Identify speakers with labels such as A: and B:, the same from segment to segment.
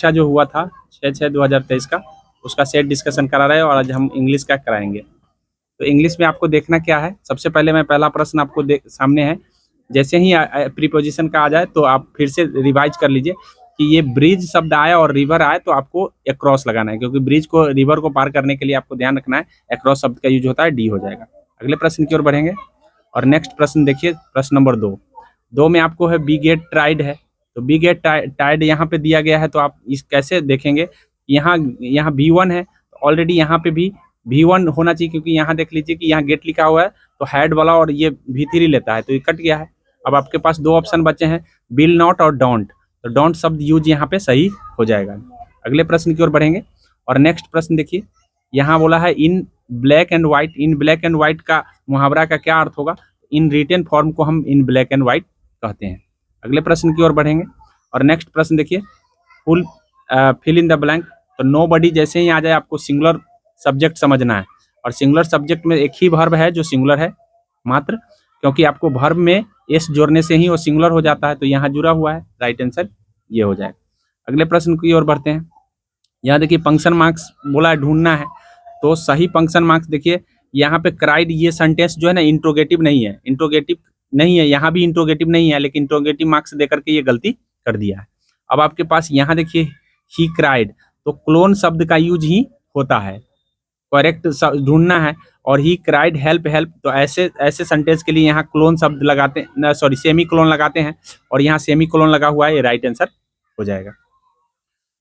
A: परीक्षा जो हुआ था 6/6/2023 का, उसका सेट डिस्कशन करा रहे हैं और आज हम इंग्लिश का कराएंगे। तो इंग्लिश में आपको देखना क्या है, सबसे पहले मैं पहला प्रश्न आपको सामने है, जैसे ही प्रीपोजिशन का आ जाए तो आप फिर से रिवाइज कर लीजिए कि ये ब्रिज शब्द आए और रिवर आए तो आपको अक्रॉस लगाना है, क्योंकि ब्रिज को रिवर को पार करने के लिए आपको ध्यान रखना है अक्रॉस शब्द का यूज होता है, डी हो जाएगा। अगले प्रश्न की ओर बढ़ेंगे और नेक्स्ट प्रश्न देखिए, प्रश्न नंबर 2 में आपको है बी गेट ट्राइड है, तो बी गेट टाइड यहाँ पे दिया गया है, तो आप इस कैसे देखेंगे, यहाँ V1 है, ऑलरेडी यहाँ पे भी V1 होना चाहिए, क्योंकि यहाँ देख लीजिए कि यहाँ गेट लिखा हुआ है तो हेड वाला और ये V3 लेता है, तो ये कट गया है। अब आपके पास 2 ऑप्शन बचे हैं, विल नॉट और डोंट, तो डोंट शब्द यूज यहाँ पे सही हो जाएगा। अगले प्रश्न की ओर बढ़ेंगे और नेक्स्ट प्रश्न देखिए, यहाँ बोला है in black and white, in black and white का मुहावरा का क्या अर्थ होगा, इन रिटन फॉर्म को हम इन ब्लैक एंड व्हाइट कहते हैं। अगले प्रश्न की ओर बढ़ेंगे और नेक्स्ट प्रश्न देखिए, full fill in the blank, तो नो बडी जैसे ही आ जाए आपको सिंगुलर सब्जेक्ट समझना है, और सिंगुलर सब्जेक्ट में एक ही वर्ब है जो सिंगुलर है मात्र, क्योंकि आपको वर्ब में एस जोड़ने से ही वो सिंगुलर हो जाता है, तो यहाँ जुड़ा हुआ है, राइट आंसर ये हो जाएगा। अगले प्रश्न की ओर बढ़ते हैं, यहाँ देखिए फंक्शन मार्क्स बोला है ढूंढना है, तो सही फंक्शन मार्क्स देखिए, यहाँ पे क्राइड ये सेंटेंस जो है ना इंट्रोगेटिव नहीं है, इंट्रोगेटिव नहीं है, यहाँ भी इंट्रोगेटिव नहीं है, लेकिन इंट्रोगेटिव मार्क्स देकर के ये गलती कर दिया है। अब आपके पास यहाँ देखिए ही क्राइड, तो क्लोन शब्द का यूज ही होता है, करेक्ट ढूंढना है, और ही क्राइड हेल्प हेल्प, तो ऐसे सेंटेंस के लिए यहाँ क्लोन शब्द लगाते हैं, सॉरी सेमी क्लोन लगाते हैं, और यहाँ सेमी क्लोन लगा हुआ है, ये राइट आंसर हो जाएगा।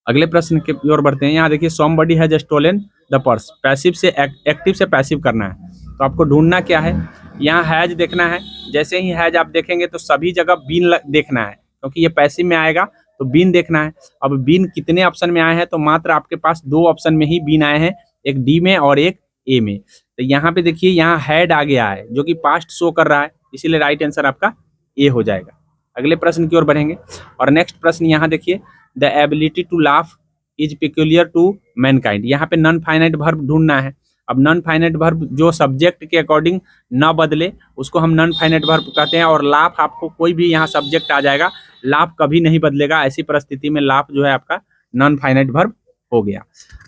A: अगले प्रश्न की ओर बढ़ते हैं, यहाँ देखिए somebody has stolen the purse, passive से एक्टिव से पैसिव करना है, तो आपको ढूंढना क्या है, यहाँ हैज देखना है, जैसे ही हैज आप देखेंगे तो सभी जगह बीन देखना है, क्योंकि ये पैसिव में आएगा तो बीन देखना है। अब बीन कितने ऑप्शन में आए हैं, तो मात्र आपके पास 2 ऑप्शन में ही बीन आए हैं, एक डी में और एक ए में, तो यहाँ पे देखिए यहाँ हैड आ गया है जो कि पास्ट शो कर रहा है, इसीलिए राइट आंसर आपका ए हो जाएगा। अगले प्रश्न की ओर बढ़ेंगे और नेक्स्ट प्रश्न यहाँ देखिए, the ability to laugh is peculiar to mankind, यहाँ पे नॉन फाइनाइट वर्ब ढूंढना है। अब नॉन फाइनाइट वर्ब जो सब्जेक्ट के अकॉर्डिंग न बदले उसको हम नॉन फाइनाइट वर्ब कहते हैं, और लाफ आपको कोई भी यहाँ सब्जेक्ट आ जाएगा, लाफ कभी नहीं बदलेगा, ऐसी परिस्थिति में लाफ जो है आपका नॉन फाइनाइट वर्ब हो गया।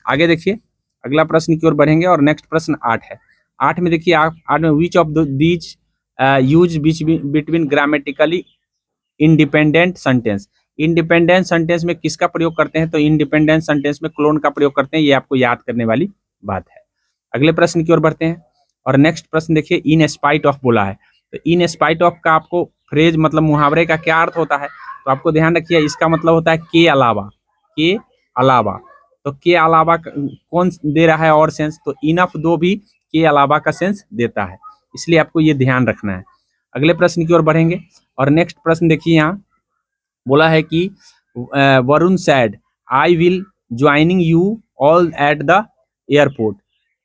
A: आगे देखिए अगला प्रश्न की ओर बढ़ेंगे और नेक्स्ट प्रश्न 8 है। 8 में देखिए 8 में which of these use between grammatically independent sentence, independent sentence में किसका प्रयोग करते हैं, तो इंडिपेंडेंट सेंटेंस में क्लोन का प्रयोग करते हैं, ये आपको याद करने वाली बात है। अगले प्रश्न की ओर बढ़ते हैं और नेक्स्ट प्रश्न देखिए, इन स्पाइट ऑफ बोला है, तो इन स्पाइट ऑफ का आपको फ्रेज मतलब मुहावरे का क्या अर्थ होता है, तो आपको ध्यान रखिए इसका मतलब होता है के अलावा, के अलावा, तो के अलावा कौन दे रहा है और सेंस, तो इनफ दो भी के अलावा का सेंस देता है, इसलिए आपको ये ध्यान रखना है। अगले प्रश्न की ओर बढ़ेंगे और नेक्स्ट प्रश्न देखिए, यहाँ बोला है कि Varun sad I will joining you all at the airport.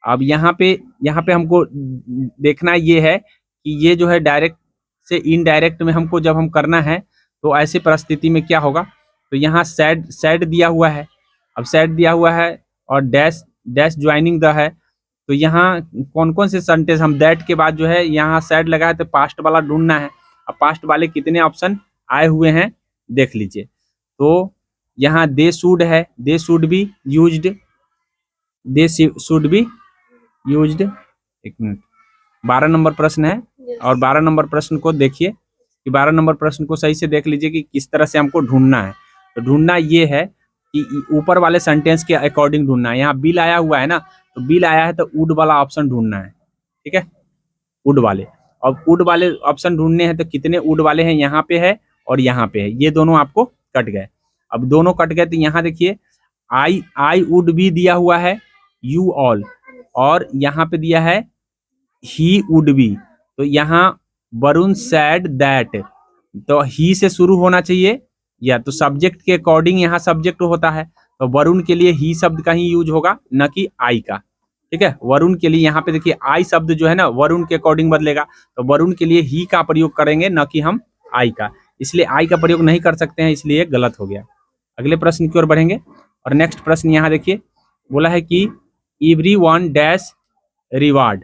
A: अब यहाँ पे हमको देखना ये है कि ये जो है डायरेक्ट से इनडायरेक्ट में हमको जब हम करना है तो ऐसी परिस्थिति में क्या होगा, तो यहाँ सैड दिया हुआ है, अब सैड दिया हुआ है और डैश ज्वाइनिंग द है, तो यहाँ कौन कौन से सेंटेंस, हम दैट के बाद जो है यहाँ सैड लगा है, तो पास्ट वाला ढूंढना है। अब पास्ट वाले कितने ऑप्शन आए हुए हैं देख लीजिए, तो यहाँ दे शुड है, दे शुड बी यूज्ड, एक मिनट, 12 नंबर प्रश्न है और 12 नंबर प्रश्न को देखिए कि 12 नंबर प्रश्न को सही से देख लीजिए कि किस तरह से हमको ढूंढना है। तो ढूंढना ये है कि ऊपर वाले सेंटेंस के अकॉर्डिंग ढूंढना है, यहाँ बिल आया हुआ है ना, तो बिल आया है तो वुड वाला ऑप्शन ढूंढना है, ठीक है, वुड वाले, और वुड वाले ऑप्शन ढूंढने हैं, तो कितने वुड वाले हैं, यहाँ पे है और यहाँ पे है, ये दोनों आपको कट गए। अब दोनों कट गए तो यहाँ देखिए आई वुड भी दिया हुआ है, यू ऑल, और यहाँ पे दिया है ही वुड बी, तो यहाँ वरुण सैड दैट, तो ही से शुरू होना चाहिए, या तो सब्जेक्ट के अकॉर्डिंग यहाँ सब्जेक्ट होता है, तो वरुण के लिए ही शब्द का ही यूज होगा, न कि आई का, ठीक है। वरुण के लिए यहाँ पे देखिए आई शब्द जो है ना वरुण के अकॉर्डिंग बदलेगा, तो वरुण के लिए ही का प्रयोग करेंगे, न कि हम आई का, इसलिए आई का प्रयोग नहीं कर सकते हैं, इसलिए गलत हो गया। अगले प्रश्न की ओर बढ़ेंगे और नेक्स्ट प्रश्न यहाँ देखिए, बोला है कि everyone dash reward,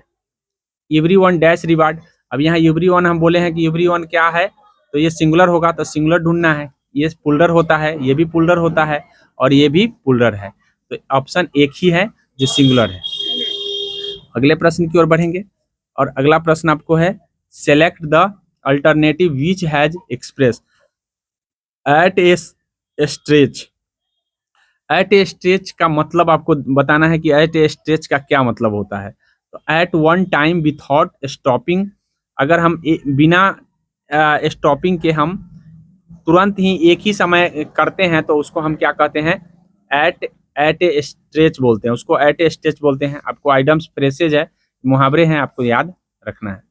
A: everyone dash reward. अब यहाँ एवरीवन हम बोले हैं कि एवरीवन क्या है, तो ये सिंगुलर होगा, तो सिंगुलर ढूंढना है, ये पुल्लर होता है, ये भी पुल्लर होता है, और ये भी प्लूरल है। तो ऑप्शन एक ही है जो सिंगुलर है। अगले प्रश्न की ओर बढ़ेंगे और अगला प्रश्न आपको है select the alternative which has express at a stretch. At a stretch का मतलब आपको बताना है कि एट ए स्ट्रेच का क्या मतलब होता है। तो at one time without stopping, अगर हम बिना स्टॉपिंग के हम तुरंत ही एक ही समय करते हैं तो उसको हम क्या कहते हैं, एट एट ए स्ट्रेच बोलते हैं, उसको एट ए स्ट्रेच बोलते हैं। आपको आइडम्स फ्रेसेज है, मुहावरे हैं, आपको याद रखना है।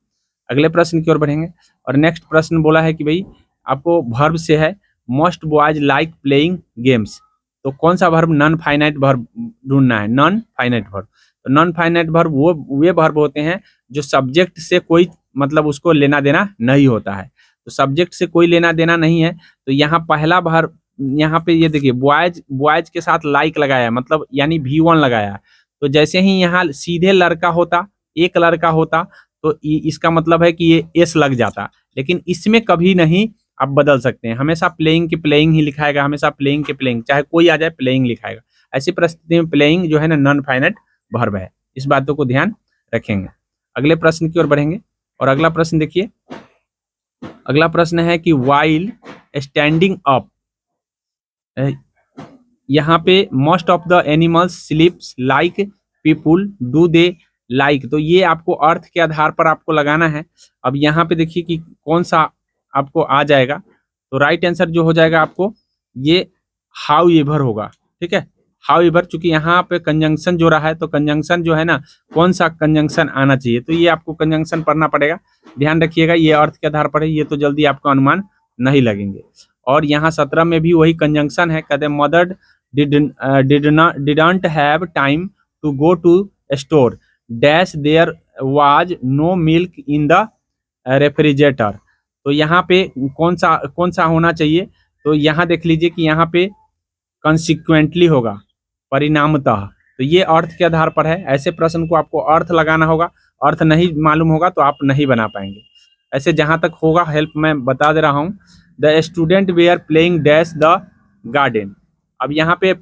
A: अगले प्रश्न की ओर बढ़ेंगे और नेक्स्ट प्रश्न बोला है कि भाई आपको वर्ब से है most boys like playing games. तो कौन सा वर्ब, नॉन फाइनाइट वर्ब ढूंढना है, नॉन फाइनाइट वर्ब। तो नॉन फाइनाइट वर्ब वे वर्ब होते हैं जो सब्जेक्ट से कोई मतलब उसको लेना देना नहीं होता है। तो सब्जेक्ट से कोई लेना देना नहीं है, तो यहाँ पहला वर्ब, यहाँ पे ये देखिए बॉयज के साथ लाइक लगाया मतलब यानी V1 लगाया। तो जैसे ही यहाँ सीधे लड़का होता, एक लड़का होता, तो इसका मतलब है कि ये एस लग जाता, लेकिन इसमें कभी नहीं आप बदल सकते हैं, हमेशा प्लेइंग की प्लेइंग ही लिखाएगा, हमेशा प्लेइंग की प्लेइंग, चाहे कोई आ जाए प्लेइंग लिखाएगा। ऐसी परिस्थिति में प्लेइंग जो है ना नॉन फाइनाइट वर्ब है, इस बातों को ध्यान रखेंगे। अगले प्रश्न की ओर बढ़ेंगे और अगला प्रश्न देखिए, अगला प्रश्न है कि वाइल स्टैंडिंग अप, यहाँ पे most of the animals स्लीप्स like people do they like. तो ये आपको अर्थ के आधार पर आपको लगाना है। अब यहाँ पे देखिए कि कौन सा आपको आ जाएगा। तो राइट आंसर जो हो जाएगा आपको ये हाउ एवर होगा, ठीक है। हाउ एवर, चूंकि यहाँ पे कंजंक्शन जो रहा है तो कंजंक्शन जो है ना, कौन सा कंजंक्शन आना चाहिए, तो ये आपको कंजंक्शन पढ़ना पड़ेगा। ध्यान रखिएगा, ये अर्थ के आधार पर है, ये तो जल्दी आपको अनुमान नहीं लगेंगे। और यहाँ 17 में भी वही कंजंक्शन है, कहते हैं mother didn't have time to go to store dash there was no milk in the refrigerator। तो यहाँ पे कौन सा होना चाहिए, तो यहाँ देख लीजिए कि यहाँ पे कंसिक्वेंटली होगा, परिणामतः। तो ये अर्थ के आधार पर है, ऐसे प्रश्न को आपको अर्थ लगाना होगा, अर्थ नहीं मालूम होगा तो आप नहीं बना पाएंगे। ऐसे जहां तक होगा हेल्प मैं बता दे रहा हूँ। The student they are playing dash the garden. अब यहाँ पे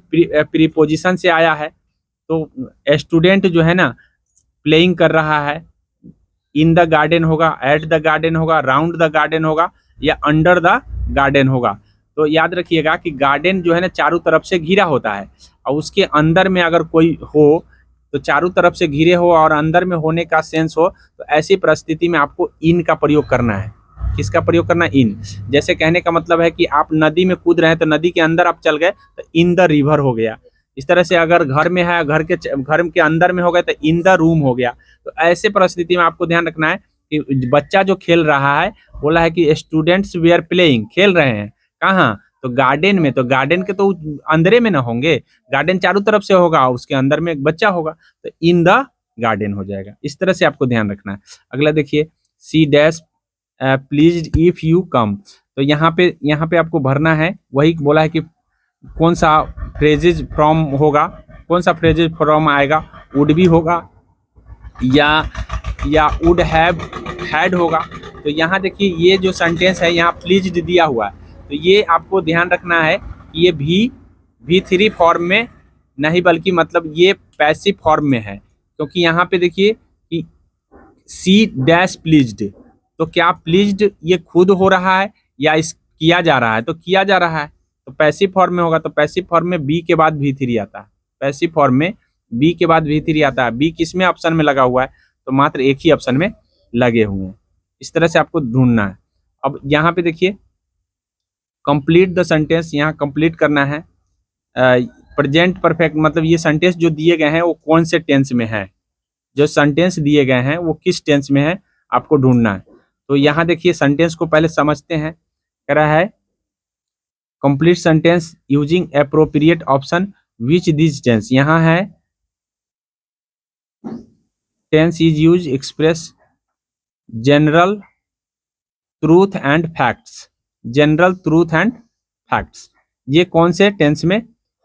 A: प्रीपोजिशन से आया है, तो स्टूडेंट जो है ना प्लेइंग कर रहा है, इन द गार्डन होगा, एट द गार्डन होगा, राउंड द गार्डन होगा या अंडर द गार्डन होगा। तो याद रखिएगा कि गार्डन जो है ना चारों तरफ से घिरा होता है, और उसके अंदर में अगर कोई हो तो चारों तरफ से घिरे हो और अंदर में होने का सेंस हो, तो ऐसी परिस्थिति में आपको इन का प्रयोग करना है। किसका प्रयोग करना है, इन। जैसे कहने का मतलब है कि आप नदी में कूद रहे हैं तो नदी के अंदर आप चल गए तो इन द रिवर हो गया। इस तरह से अगर घर में है, घर के अंदर में हो गए तो इन द रूम हो गया। तो ऐसे परिस्थिति में आपको ध्यान रखना है कि बच्चा जो खेल रहा है, बोला है कि स्टूडेंट्स वे आर प्लेइंग, खेल रहे हैं कहाँ, तो गार्डन में। तो गार्डन के तो अंदर में ना होंगे, गार्डन चारों तरफ से होगा, उसके अंदर में एक बच्चा होगा, तो इन द गार्डन हो जाएगा। इस तरह से आपको ध्यान रखना है। अगला देखिए, see dash please if you come. तो यहाँ पे आपको भरना है, वही बोला है कि कौन सा फ्रेजेज फ्रॉम होगा, कौन सा फ्रेजेज फ्रॉम आएगा, वुड भी होगा या वुड हैव हैड होगा। तो यहाँ देखिए ये जो सेंटेंस है यहाँ प्लीज्ड दिया हुआ है, तो ये आपको ध्यान रखना है कि ये V3 फॉर्म में नहीं बल्कि मतलब ये पैसिव फॉर्म में है, क्योंकि यहाँ पे देखिए कि सी डैश प्लीज्ड। तो क्या प्लीज्ड ये खुद हो रहा है या किया जा रहा है, तो किया जा रहा है, तो पैसिव फॉर्म में होगा। तो पैसिव फॉर्म में बी के बाद V3 आता है, पैसिव फॉर्म में बी के बाद V3 आता है। बी किस में ऑप्शन में लगा हुआ है, तो मात्र एक ही ऑप्शन में लगे हुए हैं। इस तरह से आपको ढूंढना है। अब यहाँ पे देखिए कंप्लीट द सेंटेंस, यहाँ कंप्लीट करना है। प्रेजेंट परफेक्ट मतलब ये सेंटेंस जो दिए गए हैं वो कौन से टेंस में है, जो सेंटेंस दिए गए हैं वो किस टेंस में है आपको ढूंढना है। तो यहाँ देखिए सेंटेंस को पहले समझते हैं। कह रहा है complete sentence using appropriate option which this tense. यहाँ है tense is use express general truth and facts, general truth and facts, ये कौन से टेंस में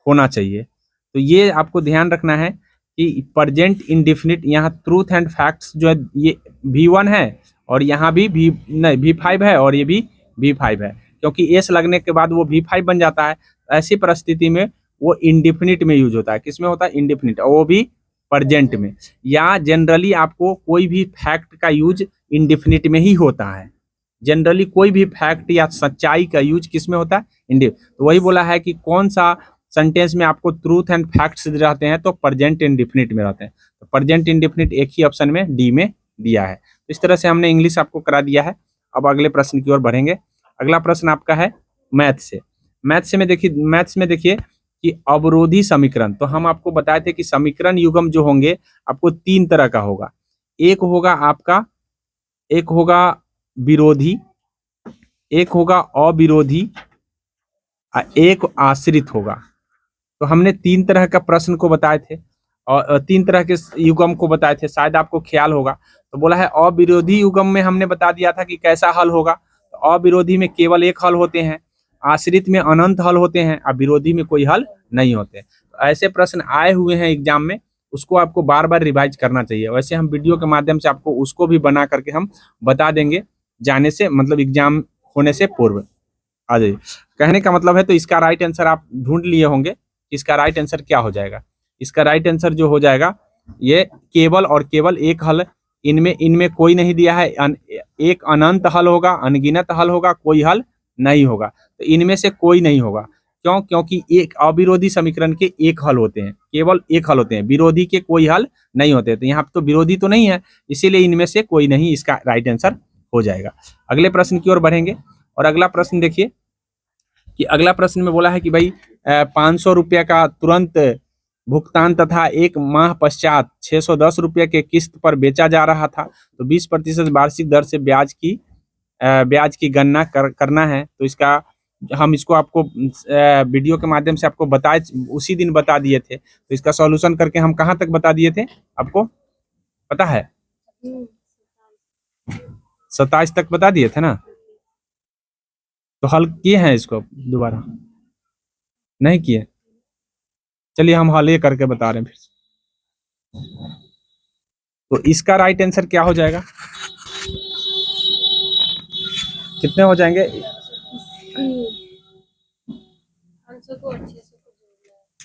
A: होना चाहिए। तो ये आपको ध्यान रखना है कि प्रेजेंट इंडेफिनिट, यहाँ ट्रूथ एंड फैक्ट्स जो है ये V1 है और यहाँ भी V5 है और ये भी V5 है, क्योंकि एस लगने के बाद वो V5 बन जाता है। ऐसी परिस्थिति में वो इंडेफिनिट में यूज होता है। किस में होता है? इंडेफिनिट, और वो भी प्रेजेंट में। या जनरली आपको कोई भी फैक्ट का यूज इंडेफिनिट में ही होता है। जनरली कोई भी फैक्ट या सच्चाई का यूज किस में होता है? तो वही बोला है कि कौन सा सेंटेंस में आपको ट्रूथ एंड फैक्ट्स रहते हैं, तो प्रेजेंट इंडेफिनिट में रहते हैं। तो प्रेजेंट इंडेफिनिट एक ही ऑप्शन में डी में दिया है। तो इस तरह से हमने इंग्लिश आपको करा दिया है। अब अगले प्रश्न की ओर बढ़ेंगे। अगला प्रश्न आपका है मैथ से। मैथ्स में देखिए कि अवरोधी समीकरण, तो हम आपको बताए थे कि समीकरण युग्म जो होंगे आपको 3 तरह का होगा। एक होगा विरोधी, एक होगा अविरोधी, एक आश्रित होगा। तो हमने 3 तरह का प्रश्न को बताए थे और 3 तरह के युग्म को बताए थे, शायद आपको ख्याल होगा। तो बोला है अविरोधी युग्म में हमने बता दिया था कि कैसा हल होगा। तो अविरोधी में केवल एक हल होते हैं, आश्रित में अनंत हल होते हैं, और विरोधी में कोई हल नहीं होते। तो ऐसे प्रश्न आए हुए हैं एग्जाम में, उसको आपको बार बार रिवाइज करना चाहिए। वैसे हम वीडियो के माध्यम से आपको उसको भी बना करके हम बता देंगे जाने से, मतलब एग्जाम होने से पूर्व। आ जाइए, कहने का मतलब है तो इसका राइट आंसर आप ढूंढ लिए होंगे। इसका राइट आंसर क्या हो जाएगा? इसका राइट आंसर जो हो जाएगा, ये केवल और केवल एक हल, इनमें कोई नहीं दिया है। एक अनंत हल होगा, अनगिनत हल होगा, कोई हल नहीं होगा। तो इनमें से कोई नहीं होगा। क्यों? क्योंकि एक अविरोधी समीकरण के एक हल होते हैं, केवल एक हल होते हैं, विरोधी के कोई हल नहीं होते। तो यहाँ पे तो विरोधी तो नहीं है, इसीलिए इनमें से कोई नहीं इसका राइट आंसर हो जाएगा। अगले प्रश्न की ओर बढ़ेंगे। और अगला प्रश्न देखिए कि अगला प्रश्न में बोला है कि भाई 500 रुपये का तुरंत भुगतान तथा 1 माह पश्चात 610 रुपये के किस्त पर बेचा जा रहा था। तो 20% वार्षिक दर से ब्याज की गणना करना है। तो इसका हम इसको आपको वीडियो के माध्यम से आपको बताए, उसी दिन बता दिए थे। तो इसका सॉल्यूशन करके हम कहाँ तक बता दिए थे, आपको पता है? 27 तक बता दिए थे ना। तो हल किए हैं इसको दोबारा? नहीं किए? चलिए हम हल ये करके बता रहे हैं फिर। तो इसका राइट आंसर क्या हो जाएगा? कितने हो जाएंगे?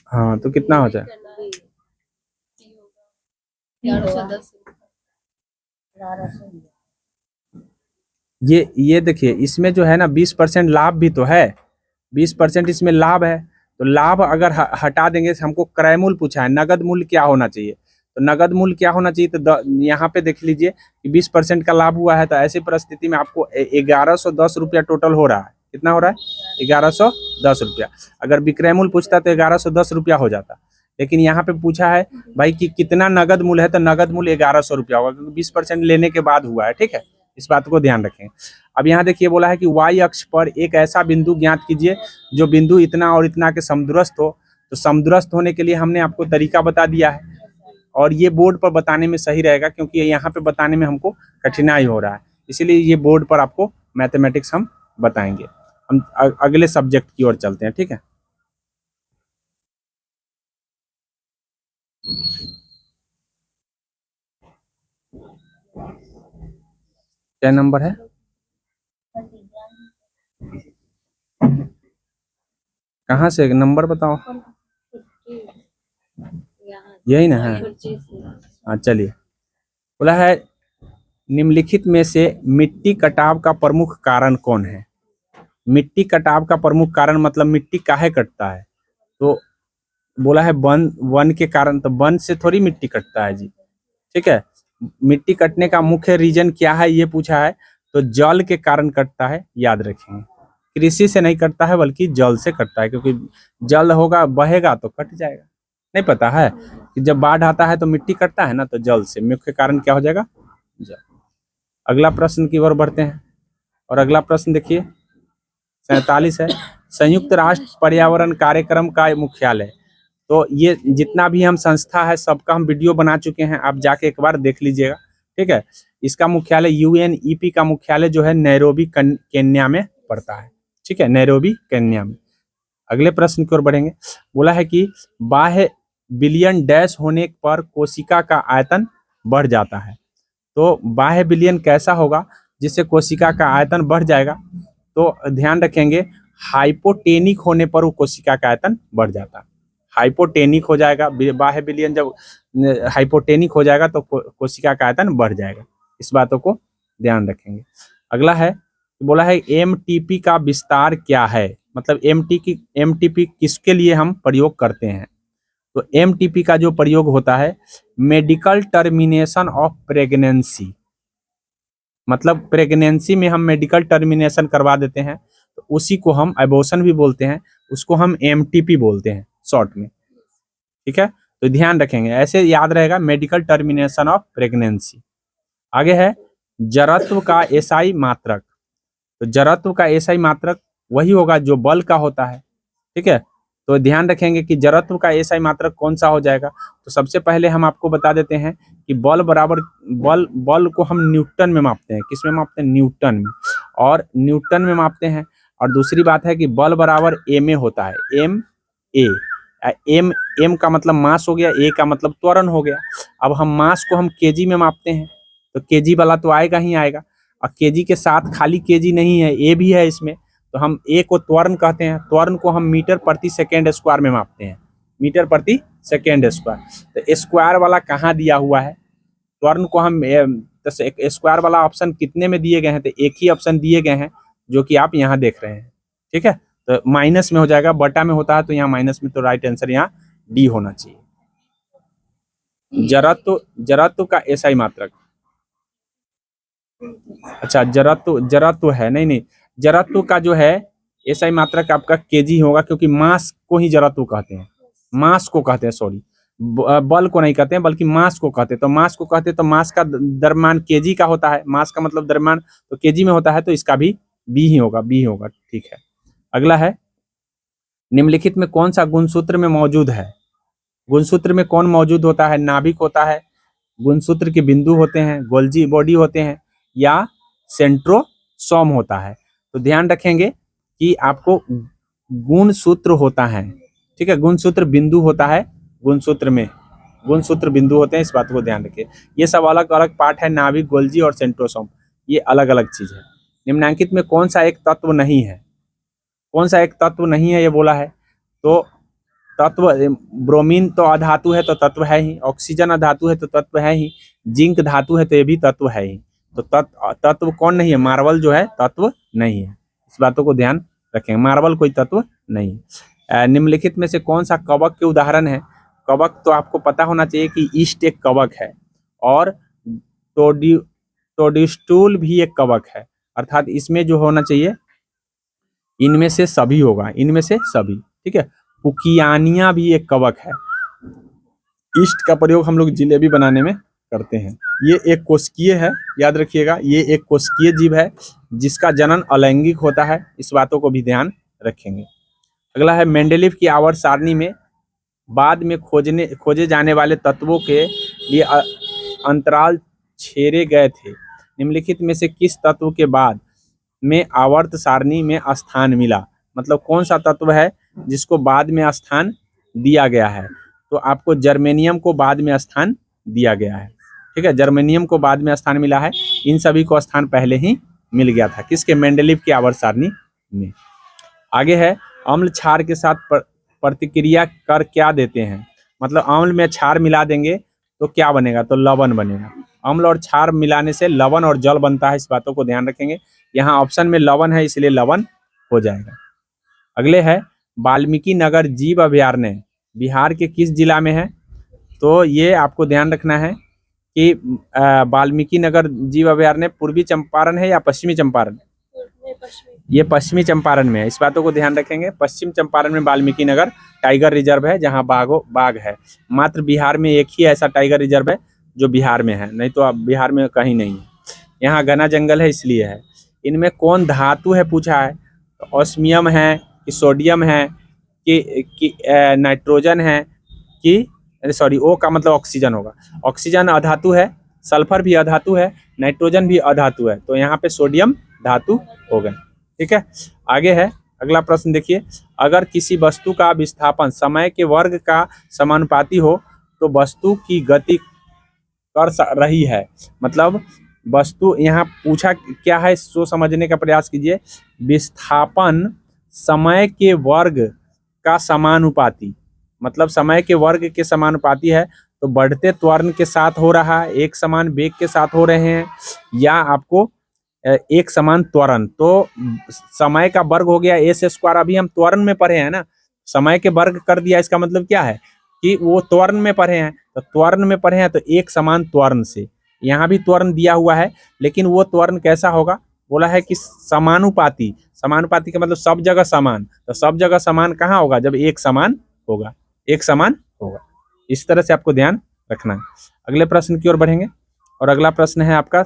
A: हाँ, तो कितना हो जाए? 1110। ये देखिए, इसमें जो है ना 20% लाभ भी तो है, 20% इसमें लाभ है। तो लाभ अगर हटा देंगे, हमको क्रय मूल्य पूछा है, नगद मूल्य क्या होना चाहिए। तो नगद मूल्य क्या होना चाहिए? तो यहाँ पे देख लीजिए कि 20% का लाभ हुआ है। तो ऐसी परिस्थिति में आपको 1110 रुपया टोटल हो रहा है। कितना हो रहा है? 1110 रुपया। अगर विक्रय मूल्य पूछता तो 1110 रुपया हो जाता, लेकिन यहाँ पे पूछा है भाई कि कितना नगद मूल्य है, तो नगद मूल्य 1100 रुपया होगा, क्योंकि 20% लेने के बाद हुआ है। ठीक है, इस बात को ध्यान रखें। अब यहाँ देखिए बोला है कि y अक्ष पर एक ऐसा बिंदु ज्ञात कीजिए जो बिंदु इतना और इतना के समदूरस्थ हो। तो समदूरस्थ होने के लिए हमने आपको तरीका बता दिया है, और ये बोर्ड पर बताने में सही रहेगा, क्योंकि यहाँ पे बताने में हमको कठिनाई हो रहा है, इसीलिए ये बोर्ड पर आपको मैथमेटिक्स हम बताएंगे। हम अगले सब्जेक्ट की ओर चलते हैं। ठीक है, क्या नंबर है? कहाँ से नंबर बताओ? यही ना है? हाँ, चलिए। बोला है निम्नलिखित में से मिट्टी कटाव का प्रमुख कारण कौन है? मिट्टी कटाव का प्रमुख कारण मतलब मिट्टी काहे कटता है? तो बोला है वन के कारण। तो वन से थोड़ी मिट्टी कटता है जी। ठीक है, मिट्टी कटने का मुख्य रीजन क्या है ये पूछा है। तो जल के कारण कटता है, याद रखेंगे। कृषि से नहीं कटता है, बल्कि जल से कटता है, क्योंकि जल होगा, बहेगा तो कट जाएगा। नहीं पता है कि जब बाढ़ आता है तो मिट्टी कटता है ना, तो जल से। मुख्य कारण क्या हो जाएगा? जल। अगला प्रश्न की ओर बढ़ते हैं। और अगला प्रश्न देखिए 47 है। संयुक्त राष्ट्र पर्यावरण कार्यक्रम का मुख्यालय। तो ये जितना भी हम संस्था है सबका हम वीडियो बना चुके हैं, आप जाके एक बार देख लीजिएगा। ठीक है, इसका मुख्यालय UNEP का मुख्यालय जो है नैरोबी केन्या में पड़ता है। ठीक है, नैरोबी केन्या में। अगले प्रश्न की ओर बढ़ेंगे। बोला है कि बाह्य विलयन डैश होने पर कोशिका का आयतन बढ़ जाता है। तो बाह्य विलयन कैसा होगा जिससे कोशिका का आयतन बढ़ जाएगा? तो ध्यान रखेंगे, हाइपोटेनिक होने पर वो कोशिका का आयतन बढ़ जाता है। हाइपोटेनिक हो जाएगा, बाह्य विलयन जब हाइपोटेनिक हो जाएगा तो कोशिका का आयतन बढ़ जाएगा। इस बातों को ध्यान रखेंगे। अगला है, बोला है एमटीपी का विस्तार क्या है, मतलब एमटीपी किसके लिए हम प्रयोग करते हैं। तो एमटीपी का जो प्रयोग होता है मेडिकल टर्मिनेशन ऑफ प्रेगनेंसी, मतलब प्रेगनेंसी में हम मेडिकल टर्मिनेशन करवा देते हैं तो उसी को हम एबॉर्शन भी बोलते हैं, उसको हम एमटीपी बोलते हैं शॉर्ट में। ठीक है, तो ध्यान रखेंगे, ऐसे याद रहेगा, मेडिकल टर्मिनेशन ऑफ प्रेगनेंसी। आगे है जड़त्व का एसआई मात्रक। तो जड़त्व का एसआई मात्रक वही होगा जो बल का होता है। ठीक है, तो ध्यान रखेंगे कि जड़त्व का एसआई मात्रक कौन सा हो जाएगा। तो सबसे पहले हम आपको बता देते हैं कि बल बराबर बल को हम न्यूटन में मापते हैं। किस में मापते हैं? न्यूटन में, और न्यूटन में मापते हैं। और दूसरी बात है कि बल बराबर एम ए होता है, एम ए। एम का मतलब मास हो गया, ए का मतलब त्वरण हो गया। अब हम मास को हम केजी में मापते हैं तो केजी वाला तो आएगा ही आएगा, और केजी के साथ खाली केजी नहीं है, ए भी है इसमें, तो हम ए को त्वरण कहते हैं। त्वरण को हम मीटर प्रति सेकेंड स्क्वायर में मापते हैं, मीटर प्रति सेकेंड स्क्वायर। तो स्क्वायर वाला कहाँ दिया हुआ है? त्वरण को हम स्क्वायर वाला ऑप्शन कितने में दिए गए हैं? तो एक ही ऑप्शन दिए गए हैं जो कि आप यहाँ देख रहे हैं। ठीक है, तो माइनस में हो जाएगा, बटा में होता है तो यहाँ माइनस में, तो राइट आंसर यहाँ डी होना चाहिए। जड़त्व का एसआई मात्रक, अच्छा जड़त्व है, नहीं, जड़त्व का जो है एसआई मात्रक आपका केजी होगा, क्योंकि मास को ही जड़त्व कहते हैं, मास को कहते हैं, सॉरी बल को नहीं कहते हैं बल्कि मास को कहते हैं। तो मास को कहते हैं तो मास का द्रव्यमान केजी का होता है, मास का मतलब द्रव्यमान, तो केजी में होता है, तो इसका भी बी ही होगा, बी होगा। ठीक है, अगला है निम्नलिखित में कौन सा गुणसूत्र में मौजूद है? गुणसूत्र में कौन मौजूद होता है? नाभिक होता है, गुणसूत्र के बिंदु होते हैं, गोल्जी बॉडी होते हैं, या सेंट्रोसोम होता है। तो ध्यान रखेंगे कि आपको गुणसूत्र होता है। ठीक है, गुणसूत्र बिंदु होता है, गुणसूत्र में गुणसूत्र बिंदु होते हैं, इस बात को ध्यान रखिए। ये सब अलग अलग पार्ट है, नाभिक, गोल्जी और सेंट्रोसोम, ये अलग अलग चीज है। निम्नलिखित में कौन सा एक तत्व नहीं है? कौन सा एक तत्व नहीं है ये बोला है, तो तत्व ब्रोमीन तो अधातु है तो तत्व है ही, ऑक्सीजन अधातु है तो तत्व है ही, जिंक धातु है तो ये भी तत्व है ही। तो तत्व कौन नहीं है? मार्बल जो है तत्व नहीं है, इस बातों को ध्यान रखेंगे, मार्बल कोई तत्व नहीं है। निम्नलिखित में से कौन सा कवक के उदाहरण है? कवक तो आपको पता होना चाहिए कि ईस्ट एक कवक है, और टोडस्टूल भी एक कवक है, अर्थात इसमें जो होना चाहिए इनमें से सभी होगा, इनमें से सभी। ठीक है, पुकियानिया भी एक कवक है। ईस्ट का प्रयोग हम लोग जिलेबी बनाने में करते हैं। ये एक कोशिकीय है, याद रखिएगा, ये एक कोशिकीय जीव है जिसका जनन अलैंगिक होता है, इस बातों को भी ध्यान रखेंगे। अगला है मेंडेलीव की आवर्त सारणी में बाद में खोजे जाने वाले तत्वों के लिए अंतराल छेड़े गए थे। निम्नलिखित में से किस तत्व के बाद में आवर्त सारणी में स्थान मिला? मतलब कौन सा तत्व है जिसको बाद में स्थान दिया गया है? तो आपको जर्मेनियम को बाद में स्थान दिया गया है। ठीक है, जर्मेनियम को बाद में स्थान मिला है, इन सभी को स्थान पहले ही मिल गया था, किसके? मेंडेलीव की आवर्त सारणी में। आगे है अम्ल क्षार के साथ प्रतिक्रिया कर क्या देते हैं? मतलब अम्ल में क्षार मिला देंगे तो क्या बनेगा? तो लवण बनेगा। अम्ल और क्षार मिलाने से लवण और जल बनता है, इस बातों को ध्यान रखेंगे। यहाँ ऑप्शन में लवण है इसलिए लवण हो जाएगा। अगले है वाल्मीकि नगर जीव अभयारण्य बिहार के किस जिला में है? तो ये आपको ध्यान रखना है कि वाल्मीकि नगर जीव अभयारण्य पूर्वी चंपारण है या पश्चिमी चंपारण? ये पश्चिमी चंपारण में है, इस बातों को ध्यान रखेंगे। पश्चिम चंपारण में वाल्मीकि नगर टाइगर रिजर्व है, जहाँ बाघ है। मात्र बिहार में एक ही ऐसा टाइगर रिजर्व है जो बिहार में है, नहीं तो अब बिहार में कहीं नहीं है। यहाँ घना जंगल है इसलिए है। इनमें कौन धातु है पूछा है, तो ऑस्मियम है कि सोडियम है कि नाइट्रोजन है कि सॉरी ओ का मतलब ऑक्सीजन होगा। ऑक्सीजन अधातु है, सल्फर भी अधातु है, नाइट्रोजन भी अधातु है, तो यहाँ पे सोडियम धातु हो गए। ठीक है, आगे है अगला प्रश्न देखिए, अगर किसी वस्तु का विस्थापन समय के वर्ग का समानुपाती हो तो वस्तु की गति कर रही है। मतलब वस्तु यहाँ पूछा क्या है, सो समझने का प्रयास कीजिए। विस्थापन समय के वर्ग का समानुपाती, मतलब समय के वर्ग के समानुपाती है, तो बढ़ते त्वरण के साथ हो रहा है, एक समान वेग के साथ हो रहे हैं, या आपको एक समान त्वरण। तो समय का वर्ग हो गया एस स्क्वायर, अभी हम त्वरण में पढ़े हैं ना, समय के वर्ग कर दिया, इसका मतलब क्या है कि वो त्वरण में पढ़े हैं, तो त्वरण में पढ़े हैं तो एक समान त्वरण से, यहाँ भी त्वरण दिया हुआ है, लेकिन वो त्वरण कैसा होगा, बोला है कि समानुपाती। समानुपाती का मतलब सब जगह समान, तो सब जगह समान कहाँ होगा, जब एक समान होगा, एक समान होगा। इस तरह से आपको ध्यान रखना है। अगले प्रश्न की ओर बढ़ेंगे, और अगला प्रश्न है आपका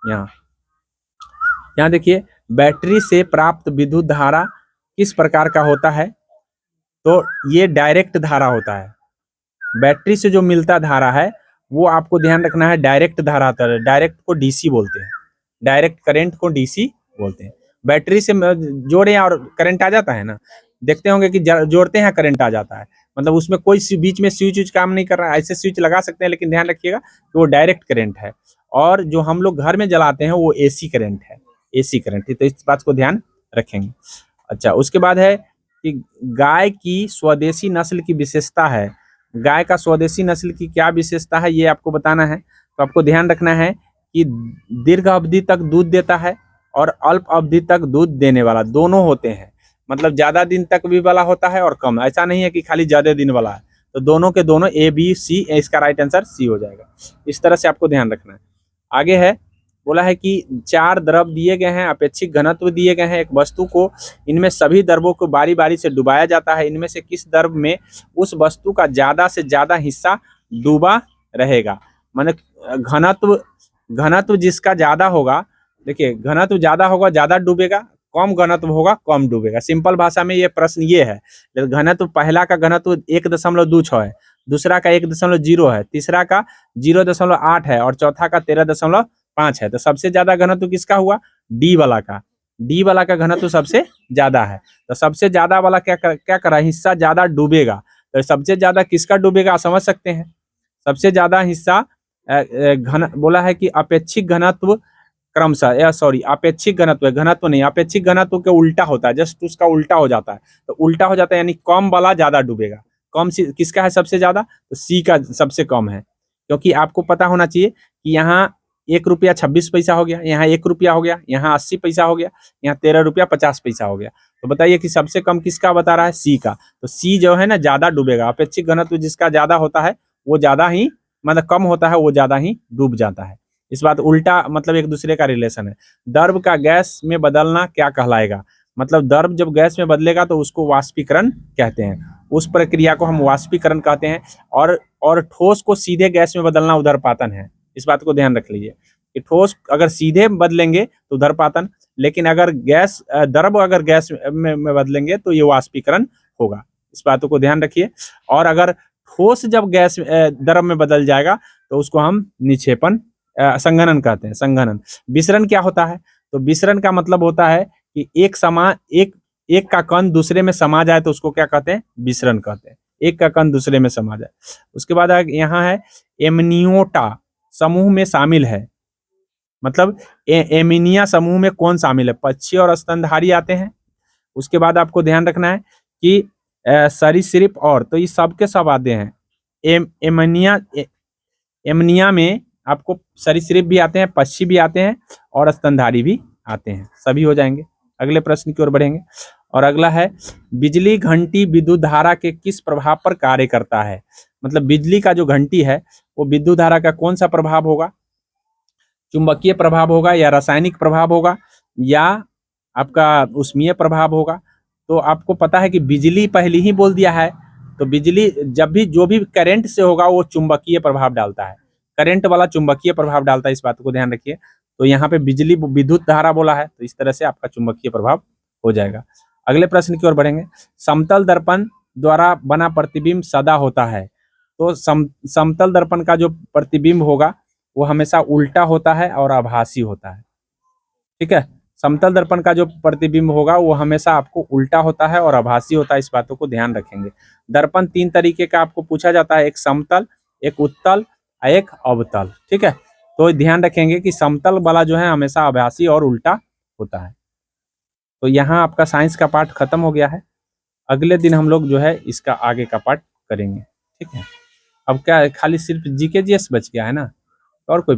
A: यहाँ यहाँ देखिए, बैटरी से प्राप्त विद्युत धारा किस प्रकार का होता है, तो ये डायरेक्ट धारा होता है। बैटरी से जो मिलता धारा है वो आपको ध्यान रखना है डायरेक्ट धारा होता है। डायरेक्ट को डीसी बोलते हैं, डायरेक्ट करंट को डीसी बोलते हैं। बैटरी से जोड़े और करंट आ जाता है ना, देखते होंगे कि जोड़ते हैं करंट आ जाता है, मतलब उसमें कोई बीच में स्विच काम नहीं कर रहा है, ऐसे स्विच लगा सकते हैं, लेकिन ध्यान रखिएगा कि वो डायरेक्ट करंट है। और जो हम लोग घर में जलाते हैं वो एसी करंट है, एसी करंट है, तो इस बात को ध्यान रखेंगे। अच्छा, उसके बाद है कि गाय की स्वदेशी नस्ल की विशेषता है। गाय का स्वदेशी नस्ल की क्या विशेषता है ये आपको बताना है। तो आपको ध्यान रखना है कि दीर्घ अवधि तक दूध देता है और अल्प अवधि तक दूध देने वाला, दोनों होते हैं। मतलब ज्यादा दिन तक भी वाला होता है और कम, ऐसा नहीं है कि खाली ज्यादा दिन वाला है। तो दोनों के दोनों ए बी सी, इसका राइट आंसर सी हो जाएगा। इस तरह से आपको ध्यान रखना है। आगे है, बोला है कि 4 द्रव दिए गए हैं, अपेक्षित घनत्व दिए गए हैं एक वस्तु को, इनमें सभी द्रवों को बारी बारी से डुबाया जाता है, इनमें से किस द्रव में उस वस्तु का ज्यादा से ज्यादा हिस्सा डूबा रहेगा। माने घनत्व, घनत्व जिसका ज्यादा होगा, देखिए घनत्व ज्यादा होगा ज्यादा डूबेगा, कम घनत्व होगा कम डूबेगा। सिंपल भाषा में ये प्रश्न ये है, घनत्व पहला का घनत्व 1.26 है, दूसरा का 1.0 है, तीसरा का 0.8 है और चौथा का 13.5 है। तो सबसे ज्यादा घनत्व किसका हुआ, डी वाला का, डी वाला का घनत्व सबसे ज्यादा है। तो सबसे ज्यादा वाला क्या करा, हिस्सा ज्यादा डूबेगा। तो सबसे ज्यादा किसका डूबेगा आप समझ सकते हैं, सबसे ज्यादा हिस्सा घन, बोला है कि अपेक्षित घनत्व क्रमशः, या सॉरी अपेक्षित घनत्व, घनत्व नहीं, अपेक्षित घनत्व के उल्टा होता है, जस्ट उसका उल्टा हो जाता है। तो उल्टा हो जाता है यानी कम वाला ज्यादा डूबेगा। कम किसका है सबसे ज्यादा, तो सी का सबसे कम है। क्योंकि आपको पता होना चाहिए कि यहाँ 1 रुपया 26 पैसा हो गया, यहाँ 1 रुपया हो गया, यहाँ 80 पैसा हो गया, यहाँ 13 रुपया 50 पैसा हो गया। तो बताइए कि सबसे कम किसका बता रहा है, सी का। तो सी जो है ना ज्यादा डूबेगा, अपेक्षित घनत्व जिसका ज्यादा होता है वो ज्यादा ही, मतलब कम होता है वो ज्यादा ही डूब जाता है। इस बात उल्टा, मतलब एक दूसरे का रिलेशन है। द्रव का गैस में बदलना क्या कहलाएगा, मतलब द्रव जब गैस में बदलेगा तो उसको वाष्पीकरण कहते हैं, उस प्रक्रिया को हम वाष्पीकरण कहते हैं। और ठोस को सीधे गैस में बदलना उदरपातन है। इस बात को ध्यान रख लीजिए कि ठोस अगर सीधे बदलेंगे तो उदरपातन, लेकिन अगर गैस द्रव अगर गैस में बदलेंगे तो ये वाष्पीकरण होगा। इस बातों को ध्यान रखिए। और अगर ठोस जब गैस द्रव में बदल जाएगा तो उसको हम निक्षेपण, संघनन कहते हैं, संघनन। विसरण क्या होता है, तो विसरण का मतलब होता है कि एक का कण दूसरे में समा जाए तो उसको क्या कहते हैं, विसरण कहते हैं। एक का कण दूसरे में समा जाए। उसके बाद यहाँ है एमनियोटा समूह में शामिल है, मतलब एमिनिया समूह में कौन शामिल है, पक्षी और स्तनधारी आते हैं। उसके बाद आपको ध्यान रखना है कि सरीसृप, और तो ये सब के सब आते हैं। एमनिया में आपको सरीसृप भी आते हैं, पक्षी भी आते हैं और स्तनधारी भी आते हैं, सभी हो जाएंगे। अगले प्रश्न की ओर बढ़ेंगे, और अगला है बिजली घंटी विद्युत धारा के किस प्रभाव पर कार्य करता है। मतलब बिजली का जो घंटी है वो विद्युत धारा का कौन सा प्रभाव होगा, चुंबकीय प्रभाव होगा या रासायनिक प्रभाव होगा या आपका उष्मीय प्रभाव होगा। तो आपको पता है कि बिजली पहले ही बोल दिया है, तो बिजली जब भी जो भी करंट से होगा वो चुंबकीय प्रभाव डालता है, करंट वाला चुंबकीय प्रभाव डालता है, इस बात को ध्यान रखिए। तो यहाँ पे बिजली विद्युत धारा बोला है, तो इस तरह से आपका चुंबकीय प्रभाव हो जाएगा। अगले प्रश्न की ओर बढ़ेंगे, समतल दर्पण द्वारा बना प्रतिबिंब सदा होता है। तो समतल दर्पण का जो प्रतिबिंब होगा वो हमेशा उल्टा होता है और आभासी होता है, ठीक है। समतल दर्पण का जो प्रतिबिंब होगा वो हमेशा आपको उल्टा होता है और आभासी होता है, इस बातों को ध्यान रखेंगे। दर्पण 3 तरीके का आपको पूछा जाता है, एक समतल, एक उत्तल, एक अवतल, ठीक है। तो ध्यान रखेंगे कि समतल वाला जो है हमेशा आभासी और उल्टा होता है। तो यहाँ आपका साइंस का पार्ट खत्म हो गया है। अगले दिन हम लोग जो है इसका आगे का पार्ट करेंगे। ठीक है, अब क्या है, खाली सिर्फ जीके जीएस बच गया है ना, और कोई